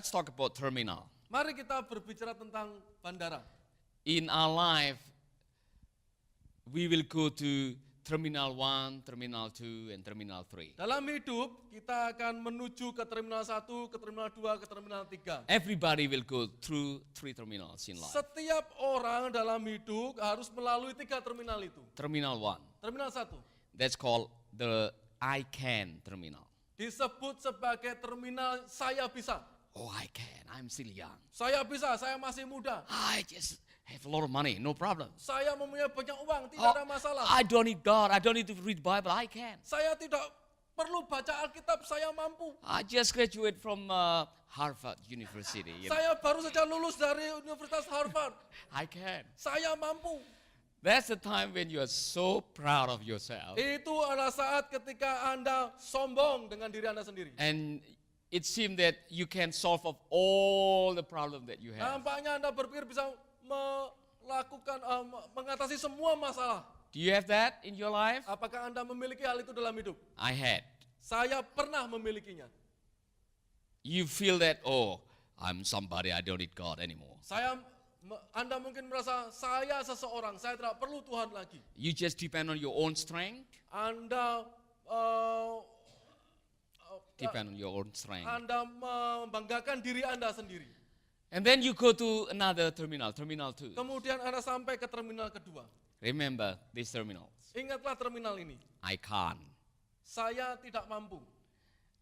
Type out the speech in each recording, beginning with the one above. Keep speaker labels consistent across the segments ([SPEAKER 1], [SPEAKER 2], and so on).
[SPEAKER 1] let's talk about terminal.
[SPEAKER 2] Mari kita berbicara tentang bandara.
[SPEAKER 1] In our life, we will go to Terminal 1, Terminal 2, and Terminal 3.
[SPEAKER 2] Dalam hidup, kita akan menuju ke Terminal 1, ke Terminal 2, ke Terminal 3.
[SPEAKER 1] Everybody will go through 3 terminals in life.
[SPEAKER 2] Setiap orang dalam hidup harus melalui 3 terminal itu.
[SPEAKER 1] Terminal 1,
[SPEAKER 2] Terminal 1
[SPEAKER 1] that's called the I can terminal.
[SPEAKER 2] disebut sebagai terminal saya bisa.
[SPEAKER 1] Oh, I can, I'm still young.
[SPEAKER 2] Saya bisa, saya masih muda.
[SPEAKER 1] I just have a lot of money, no problem.
[SPEAKER 2] Saya mempunyai banyak uang, tidak
[SPEAKER 1] Oh,
[SPEAKER 2] ada masalah.
[SPEAKER 1] I don't need God, I don't need to read Bible, I can.
[SPEAKER 2] Saya tidak perlu baca Alkitab, saya mampu.
[SPEAKER 1] I just graduate from Harvard University. You know.
[SPEAKER 2] Saya baru saja lulus dari Universitas Harvard.
[SPEAKER 1] I can.
[SPEAKER 2] Saya mampu.
[SPEAKER 1] That's the time when you are so proud of yourself.
[SPEAKER 2] Itu adalah saat ketika Anda sombong dengan diri Anda sendiri.
[SPEAKER 1] And it seems that you can solve of all the problem that you have.
[SPEAKER 2] Nampaknya Anda berpikir bisa mengatasi semua masalah.
[SPEAKER 1] Do you have that in your life?
[SPEAKER 2] Apakah Anda memiliki hal itu dalam hidup?
[SPEAKER 1] I had.
[SPEAKER 2] Saya pernah memilikinya.
[SPEAKER 1] You feel that, oh, I'm somebody, I don't need God anymore.
[SPEAKER 2] Anda mungkin merasa saya seseorang, saya tidak perlu Tuhan lagi.
[SPEAKER 1] You just depend on your own strength.
[SPEAKER 2] Anda
[SPEAKER 1] Depend on your own strength.
[SPEAKER 2] Anda membanggakan diri Anda sendiri.
[SPEAKER 1] And then you go to another terminal, Terminal 2.
[SPEAKER 2] Kemudian Anda sampai ke terminal kedua.
[SPEAKER 1] Remember these terminals.
[SPEAKER 2] Ingatlah terminal ini.
[SPEAKER 1] I can't.
[SPEAKER 2] Saya tidak mampu.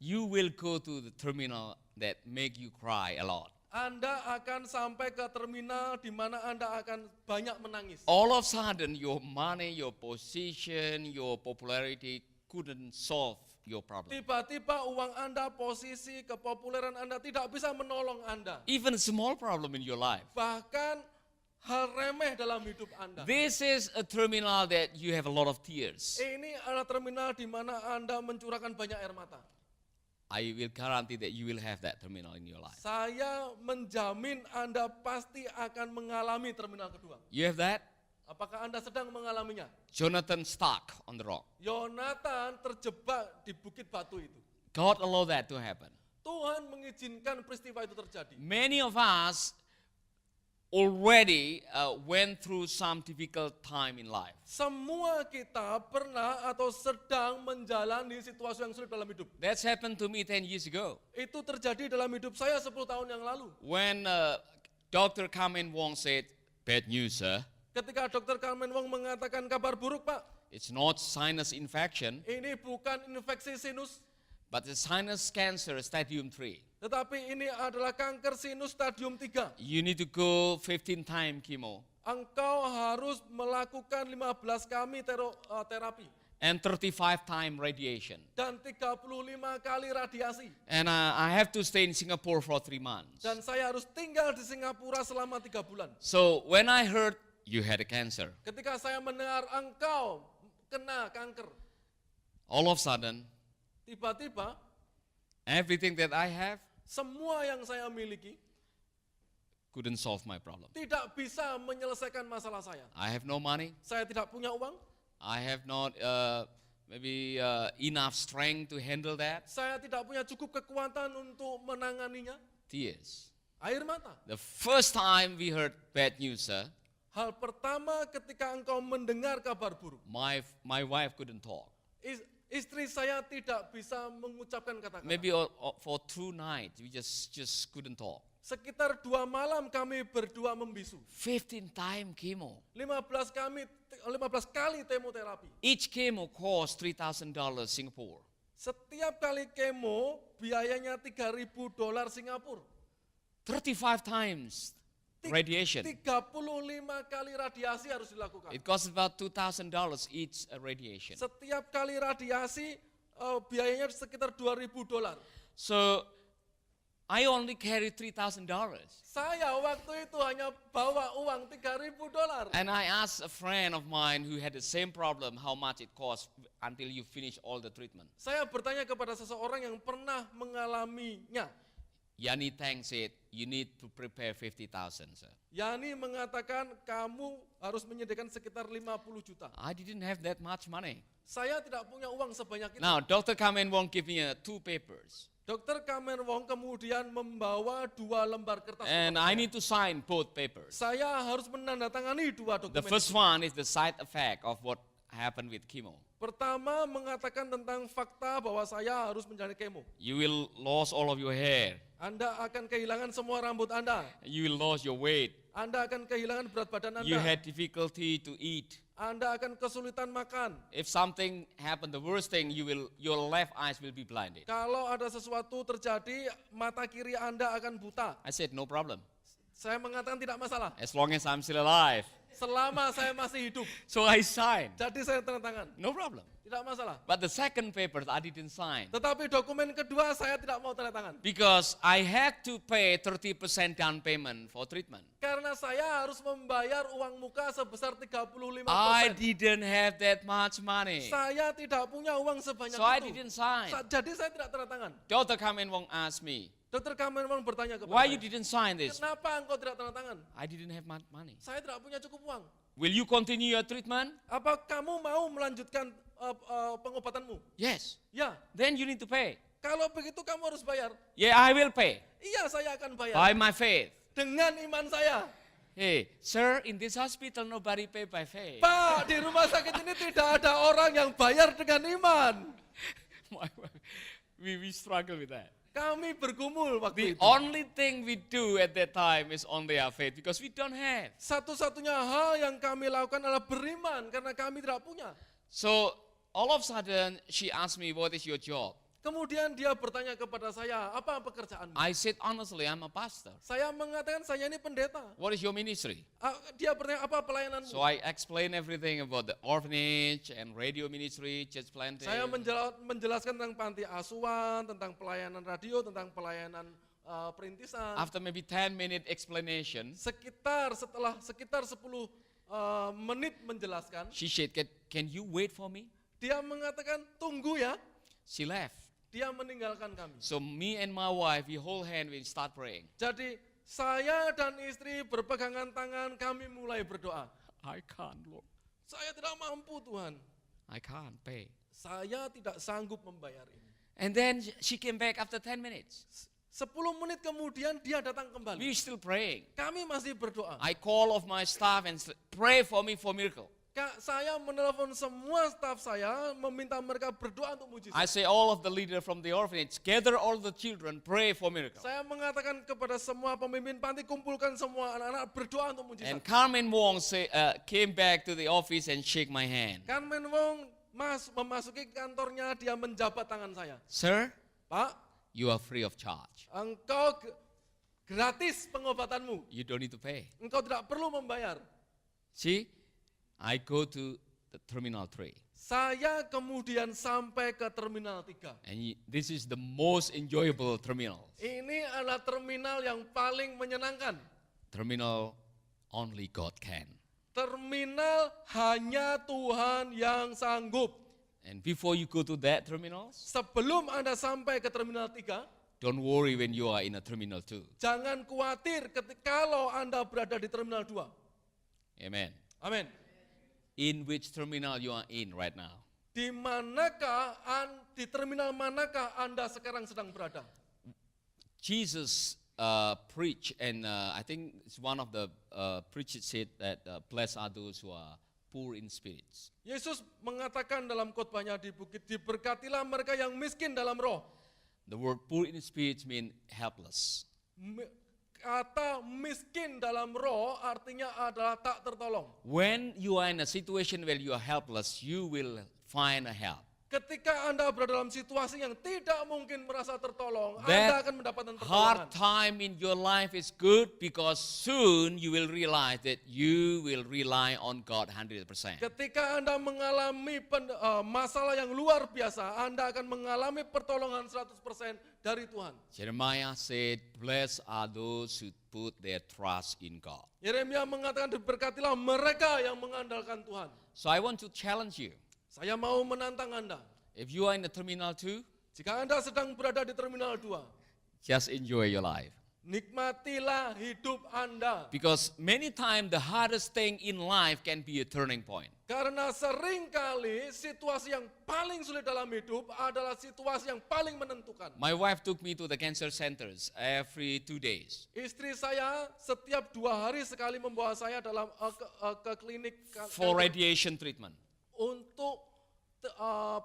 [SPEAKER 1] You will go to the terminal that make you cry a lot.
[SPEAKER 2] Anda akan sampai ke terminal di mana Anda akan banyak menangis.
[SPEAKER 1] All of a sudden, your money, your position, your popularity couldn't solve your problem.
[SPEAKER 2] Tiba-tiba uang Anda, posisi, kepopuleran Anda tidak bisa menolong Anda.
[SPEAKER 1] Even a small problem in your life.
[SPEAKER 2] Bahkan hal remeh dalam hidup Anda.
[SPEAKER 1] This is a terminal that you have a lot of tears.
[SPEAKER 2] Ini adalah terminal di mana Anda mencurahkan banyak air mata.
[SPEAKER 1] I will guarantee that you will have that terminal in your life.
[SPEAKER 2] Saya menjamin Anda pasti akan mengalami terminal kedua.
[SPEAKER 1] You have that?
[SPEAKER 2] Apakah Anda sedang mengalaminya?
[SPEAKER 1] Jonathan stuck on the rock.
[SPEAKER 2] Yonatan terjebak di bukit batu itu.
[SPEAKER 1] God allowed that to happen.
[SPEAKER 2] Tuhan mengizinkan peristiwa itu terjadi.
[SPEAKER 1] Many of us already went through some difficult time in life.
[SPEAKER 2] Semua kita pernah atau sedang menjalani situasi yang sulit dalam hidup.
[SPEAKER 1] That's happened to me 10 years ago.
[SPEAKER 2] Itu terjadi dalam hidup saya 10 tahun yang lalu.
[SPEAKER 1] When Dr. Carmen Wong said, bad news, sir.
[SPEAKER 2] Ketika Dr. Carmen Wong mengatakan kabar buruk, Pak.
[SPEAKER 1] It's not sinus infection,
[SPEAKER 2] Ini bukan infeksi sinus,
[SPEAKER 1] but the sinus cancer stadium 3.
[SPEAKER 2] tetapi ini adalah kanker sinus stadium 3.
[SPEAKER 1] You need to go 15 times chemo
[SPEAKER 2] Engkau harus melakukan 15 kali terapi
[SPEAKER 1] and 35 times radiation.
[SPEAKER 2] dan 35 kali radiasi.
[SPEAKER 1] And I have to stay in Singapore for 3 months.
[SPEAKER 2] Dan saya harus tinggal di Singapura selama 3 bulan.
[SPEAKER 1] So when I heard you had a cancer,
[SPEAKER 2] Ketika saya mendengar engkau kena kanker,
[SPEAKER 1] all of a sudden,
[SPEAKER 2] tiba-tiba
[SPEAKER 1] everything that I have
[SPEAKER 2] semua yang saya miliki
[SPEAKER 1] couldn't solve my problem.
[SPEAKER 2] tidak bisa menyelesaikan masalah saya.
[SPEAKER 1] I have no money.
[SPEAKER 2] Saya tidak punya uang,
[SPEAKER 1] I have not maybe enough strength to handle that.
[SPEAKER 2] saya tidak punya cukup kekuatan untuk menanganinya.
[SPEAKER 1] Tears.
[SPEAKER 2] Air mata.
[SPEAKER 1] The first time we heard bad news, sir,
[SPEAKER 2] Hal pertama ketika engkau mendengar kabar buruk,
[SPEAKER 1] my wife couldn't talk.
[SPEAKER 2] istri saya tidak bisa mengucapkan kata-kata.
[SPEAKER 1] Maybe for 2 nights we just couldn't talk.
[SPEAKER 2] Sekitar 2 malam kami berdua membisu.
[SPEAKER 1] 15 times chemo.
[SPEAKER 2] 15 kali kemoterapi.
[SPEAKER 1] Each chemo cost $3,000 Singapore.
[SPEAKER 2] Setiap kali kemo biayanya $3.000 Singapura.
[SPEAKER 1] 35 times radiation.
[SPEAKER 2] 35 kali radiasi harus dilakukan.
[SPEAKER 1] It costs about $2,000 each radiation.
[SPEAKER 2] Setiap kali radiasi biayanya sekitar $2.000.
[SPEAKER 1] So I only carry $3,000.
[SPEAKER 2] Saya waktu itu hanya bawa uang $3.000.
[SPEAKER 1] And I asked a friend of mine who had the same problem how much it costs until you finish all the treatment.
[SPEAKER 2] Saya bertanya kepada seseorang yang pernah mengalaminya.
[SPEAKER 1] Yani Tang said, you need to prepare 50,000, sir.
[SPEAKER 2] Yani mengatakan kamu harus menyediakan sekitar 50 juta.
[SPEAKER 1] I didn't have that much money.
[SPEAKER 2] Saya tidak punya uang sebanyak itu.
[SPEAKER 1] Now, Dr. Carmen won't give me 2 papers.
[SPEAKER 2] Dokter Kamen Wong kemudian membawa 2 lembar kertas.
[SPEAKER 1] And
[SPEAKER 2] kepada
[SPEAKER 1] I
[SPEAKER 2] saya.
[SPEAKER 1] need to sign both papers.
[SPEAKER 2] Saya harus menandatangani 2
[SPEAKER 1] The
[SPEAKER 2] dokumen.
[SPEAKER 1] first one is the side effect of what happened with chemo.
[SPEAKER 2] Pertama mengatakan tentang fakta bahwa saya harus menjalani kemo.
[SPEAKER 1] You will lose all of your hair.
[SPEAKER 2] Anda akan kehilangan semua rambut Anda.
[SPEAKER 1] You will lose your weight.
[SPEAKER 2] Anda akan kehilangan berat badan
[SPEAKER 1] You
[SPEAKER 2] Anda.
[SPEAKER 1] had difficulty to eat.
[SPEAKER 2] Anda akan kesulitan makan.
[SPEAKER 1] If something happened, the worst thing, your left eyes will be blinded.
[SPEAKER 2] Kalau ada sesuatu terjadi, mata kiri Anda akan buta.
[SPEAKER 1] I said, no problem.
[SPEAKER 2] Saya mengatakan tidak masalah.
[SPEAKER 1] As long as I'm still alive.
[SPEAKER 2] Selama saya masih hidup.
[SPEAKER 1] So I signed.
[SPEAKER 2] Jadi saya tanda tangan.
[SPEAKER 1] No problem.
[SPEAKER 2] Tidak masalah.
[SPEAKER 1] But the second paper, I didn't sign.
[SPEAKER 2] Tetapi dokumen kedua saya tidak mau tanda tangan.
[SPEAKER 1] Because I had to pay 30% down payment for treatment.
[SPEAKER 2] Karena saya harus membayar uang muka sebesar 35%.
[SPEAKER 1] I didn't have that much money.
[SPEAKER 2] Saya tidak punya uang sebanyak
[SPEAKER 1] So I
[SPEAKER 2] itu.
[SPEAKER 1] didn't sign.
[SPEAKER 2] Jadi saya tidak tanda tangan.
[SPEAKER 1] Dr. Kamen Wong asked me,
[SPEAKER 2] Dokter Kamen Wong bertanya kepada
[SPEAKER 1] why you
[SPEAKER 2] saya,
[SPEAKER 1] didn't sign this?
[SPEAKER 2] kenapa engkau tidak tanda tangan?
[SPEAKER 1] I didn't have much money.
[SPEAKER 2] Saya tidak punya cukup uang.
[SPEAKER 1] Will you continue your treatment?
[SPEAKER 2] Apa kamu mau melanjutkan pengobatanmu?
[SPEAKER 1] Yes.
[SPEAKER 2] Ya.
[SPEAKER 1] Then you need to pay.
[SPEAKER 2] Kalau begitu kamu harus bayar.
[SPEAKER 1] Yeah, I will pay.
[SPEAKER 2] Iya, saya akan bayar.
[SPEAKER 1] By my faith.
[SPEAKER 2] Dengan iman saya.
[SPEAKER 1] Hey, sir, in this hospital nobody pay by faith.
[SPEAKER 2] Pak, di rumah sakit ini tidak ada orang yang bayar dengan iman.
[SPEAKER 1] we struggle with that.
[SPEAKER 2] Kami bergumul
[SPEAKER 1] The
[SPEAKER 2] waktu itu.
[SPEAKER 1] only thing we do at that time is only our faith because we don't have.
[SPEAKER 2] Satu-satunya hal yang kami lakukan adalah beriman karena kami tidak punya.
[SPEAKER 1] So all of a sudden she asked me, what is your job?
[SPEAKER 2] Kemudian dia bertanya kepada saya, apa pekerjaanmu?
[SPEAKER 1] I said, honestly, I'm a pastor.
[SPEAKER 2] Saya mengatakan saya ini pendeta.
[SPEAKER 1] What is your ministry?
[SPEAKER 2] Dia bertanya apa pelayananmu?
[SPEAKER 1] So I explained everything about the orphanage and radio ministry, church planting.
[SPEAKER 2] Saya menjelaskan tentang panti asuhan, tentang pelayanan radio, tentang pelayanan perintisan.
[SPEAKER 1] After maybe 10-minute explanation,
[SPEAKER 2] Sekitar 10 menit menjelaskan,
[SPEAKER 1] she said, can you wait for me?
[SPEAKER 2] dia mengatakan tunggu ya.
[SPEAKER 1] She left.
[SPEAKER 2] Dia meninggalkan kami.
[SPEAKER 1] So me and my wife, we hold hand, we start praying.
[SPEAKER 2] Jadi saya dan istri berpegangan tangan, kami mulai berdoa.
[SPEAKER 1] I can't, Lord.
[SPEAKER 2] Saya tidak mampu Tuhan.
[SPEAKER 1] I can't pay.
[SPEAKER 2] Saya tidak sanggup membayar ini.
[SPEAKER 1] And then she came back after 10 minutes.
[SPEAKER 2] 10 menit kemudian dia datang kembali.
[SPEAKER 1] We still praying.
[SPEAKER 2] Kami masih berdoa.
[SPEAKER 1] I call of my staff and pray for me for miracle.
[SPEAKER 2] Saya menelpon semua staf saya, meminta mereka berdoa untuk mujizat.
[SPEAKER 1] I say all of the leader from the orphanage, gather all the children, pray for miracle.
[SPEAKER 2] Saya mengatakan kepada semua pemimpin panti, kumpulkan semua anak-anak berdoa untuk mujizat.
[SPEAKER 1] And Carmen Wong came back to the office and shake my hand.
[SPEAKER 2] Carmen Wong memasuki kantornya, dia menjabat tangan saya.
[SPEAKER 1] Sir,
[SPEAKER 2] Pak,
[SPEAKER 1] you are free of charge.
[SPEAKER 2] engkau gratis pengobatanmu.
[SPEAKER 1] You don't need to pay.
[SPEAKER 2] Engkau tidak perlu membayar.
[SPEAKER 1] See, I go to the Terminal 3.
[SPEAKER 2] Saya kemudian sampai ke Terminal 3.
[SPEAKER 1] And this is the most enjoyable terminal.
[SPEAKER 2] Ini adalah terminal yang paling menyenangkan.
[SPEAKER 1] Terminal only God can.
[SPEAKER 2] Terminal hanya Tuhan yang sanggup.
[SPEAKER 1] And before you go to that terminal,
[SPEAKER 2] Sebelum Anda sampai ke Terminal 3,
[SPEAKER 1] don't worry when you are in a Terminal 2.
[SPEAKER 2] jangan khawatir kalau Anda berada di Terminal 2.
[SPEAKER 1] Amen.
[SPEAKER 2] Amin.
[SPEAKER 1] In which terminal you are in right now?
[SPEAKER 2] Di terminal manakah Anda sekarang sedang berada?
[SPEAKER 1] Jesus preached, and I think it's one of the preachers said that blessed are those who are poor in spirits.
[SPEAKER 2] Yesus mengatakan dalam khotbahnya di bukit, diberkatilah mereka yang miskin dalam roh.
[SPEAKER 1] The word poor in spirits means helpless.
[SPEAKER 2] Kata miskin dalam roh artinya adalah tak tertolong.
[SPEAKER 1] When you are in a situation where you are helpless, you will find a help.
[SPEAKER 2] Ketika Anda berada dalam situasi yang tidak mungkin merasa tertolong, Anda
[SPEAKER 1] That
[SPEAKER 2] akan mendapatkan
[SPEAKER 1] hard
[SPEAKER 2] pertolongan.
[SPEAKER 1] time in your life is good because soon you will realize that you will rely on God 100%.
[SPEAKER 2] Ketika Anda mengalami masalah yang luar biasa, Anda akan mengalami pertolongan 100% dari Tuhan.
[SPEAKER 1] Jeremiah said, blessed are those who put their trust in God.
[SPEAKER 2] Yeremia mengatakan diberkatilah mereka yang mengandalkan Tuhan.
[SPEAKER 1] So I want to challenge you.
[SPEAKER 2] Saya mau menantang Anda.
[SPEAKER 1] If you are in the Terminal 2,
[SPEAKER 2] Jika Anda sedang berada di Terminal 2,
[SPEAKER 1] just enjoy your life.
[SPEAKER 2] Nikmatilah hidup Anda.
[SPEAKER 1] Because many times the hardest thing in life can be a turning point.
[SPEAKER 2] Karena seringkali situasi yang paling sulit dalam hidup adalah situasi yang paling menentukan.
[SPEAKER 1] My wife took me to the cancer centers every 2 days.
[SPEAKER 2] Istri saya setiap 2 hari sekali membawa saya dalam ke klinik
[SPEAKER 1] For radiation treatment.
[SPEAKER 2] untuk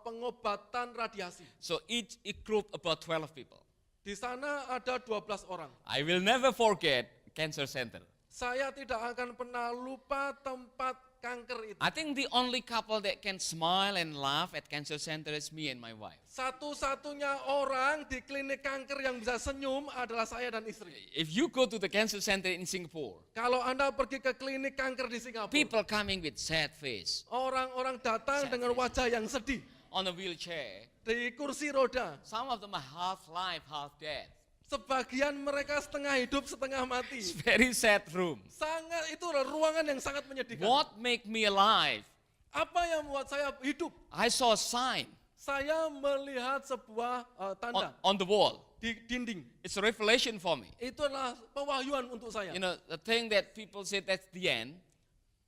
[SPEAKER 2] pengobatan radiasi.
[SPEAKER 1] So each group about 12 people.
[SPEAKER 2] Di sana ada 12 orang.
[SPEAKER 1] I will never forget cancer center.
[SPEAKER 2] Saya tidak akan pernah lupa tempat kanker itu.
[SPEAKER 1] I think the only couple that can smile and laugh at cancer center is me and my wife.
[SPEAKER 2] Satu-satunya orang di klinik kanker yang bisa senyum adalah saya dan istri.
[SPEAKER 1] If you go to the cancer center in Singapore,
[SPEAKER 2] Kalau Anda pergi ke klinik kanker di Singapura,
[SPEAKER 1] people coming with sad face,
[SPEAKER 2] orang-orang datang
[SPEAKER 1] Sad
[SPEAKER 2] dengan
[SPEAKER 1] face.
[SPEAKER 2] wajah yang sedih,
[SPEAKER 1] on a wheelchair.
[SPEAKER 2] di kursi roda.
[SPEAKER 1] Some of them are half life, half dead.
[SPEAKER 2] Sebagian mereka setengah hidup, setengah mati.
[SPEAKER 1] It's very sad room.
[SPEAKER 2] Sangat, itu adalah ruangan yang sangat menyedihkan.
[SPEAKER 1] What make me alive?
[SPEAKER 2] Apa yang membuat saya hidup?
[SPEAKER 1] I saw a sign
[SPEAKER 2] Saya melihat sebuah tanda
[SPEAKER 1] on the wall.
[SPEAKER 2] di dinding.
[SPEAKER 1] It's a revelation for me.
[SPEAKER 2] Itu adalah pewahyuan untuk saya.
[SPEAKER 1] You know, the thing that people say that's the end,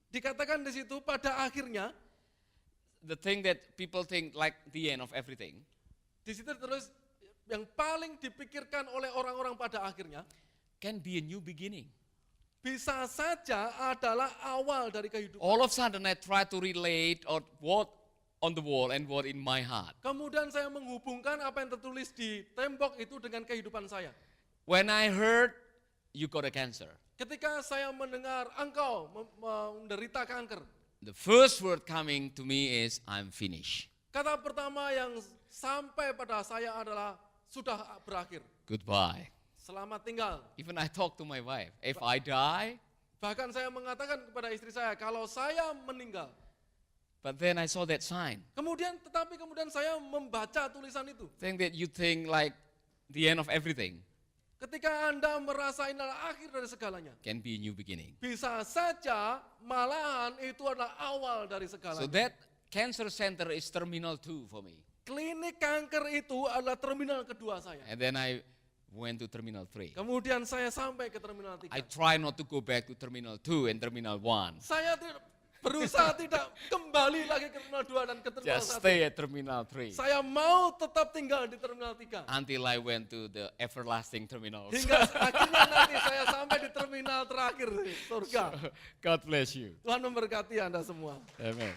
[SPEAKER 2] Dikatakan di situ pada akhirnya,
[SPEAKER 1] the thing that people think like the end of everything,
[SPEAKER 2] di situ terus yang paling dipikirkan oleh orang-orang pada akhirnya
[SPEAKER 1] can be a new beginning.
[SPEAKER 2] bisa saja adalah awal dari kehidupan.
[SPEAKER 1] All of a sudden I try to relate or what on the wall and what in my heart.
[SPEAKER 2] Kemudian saya menghubungkan apa yang tertulis di tembok itu dengan kehidupan saya.
[SPEAKER 1] When I heard you got a cancer,
[SPEAKER 2] Ketika saya mendengar engkau menderita kanker,
[SPEAKER 1] the first word coming to me is I'm finished.
[SPEAKER 2] kata pertama yang sampai pada saya adalah sudah berakhir.
[SPEAKER 1] Goodbye.
[SPEAKER 2] Selamat tinggal.
[SPEAKER 1] Even I talk to my wife, if I die,
[SPEAKER 2] Bahkan saya mengatakan kepada istri saya, kalau saya meninggal.
[SPEAKER 1] but then I saw that sign.
[SPEAKER 2] Tetapi kemudian saya membaca tulisan itu.
[SPEAKER 1] Think that you think like the end of everything
[SPEAKER 2] Ketika Anda merasa inilah akhir dari segalanya.
[SPEAKER 1] can be a new beginning.
[SPEAKER 2] Bisa saja malahan itu adalah awal dari
[SPEAKER 1] So
[SPEAKER 2] segalanya.
[SPEAKER 1] that cancer center is terminal 2 for me.
[SPEAKER 2] Klinik kanker itu adalah terminal kedua saya.
[SPEAKER 1] And then I went to terminal 3.
[SPEAKER 2] Kemudian saya sampai ke terminal 3.
[SPEAKER 1] I try not to go back to terminal 2 and terminal 1.
[SPEAKER 2] Saya berusaha tidak kembali lagi ke terminal 2 dan ke terminal
[SPEAKER 1] Just
[SPEAKER 2] 1.
[SPEAKER 1] stay at terminal 3
[SPEAKER 2] Saya mau tetap tinggal di terminal 3.
[SPEAKER 1] until I went to the everlasting terminals.
[SPEAKER 2] Hingga akhirnya nanti saya sampai di terminal terakhir, surga.
[SPEAKER 1] God bless you.
[SPEAKER 2] Tuhan memberkati Anda semua.
[SPEAKER 1] Amen.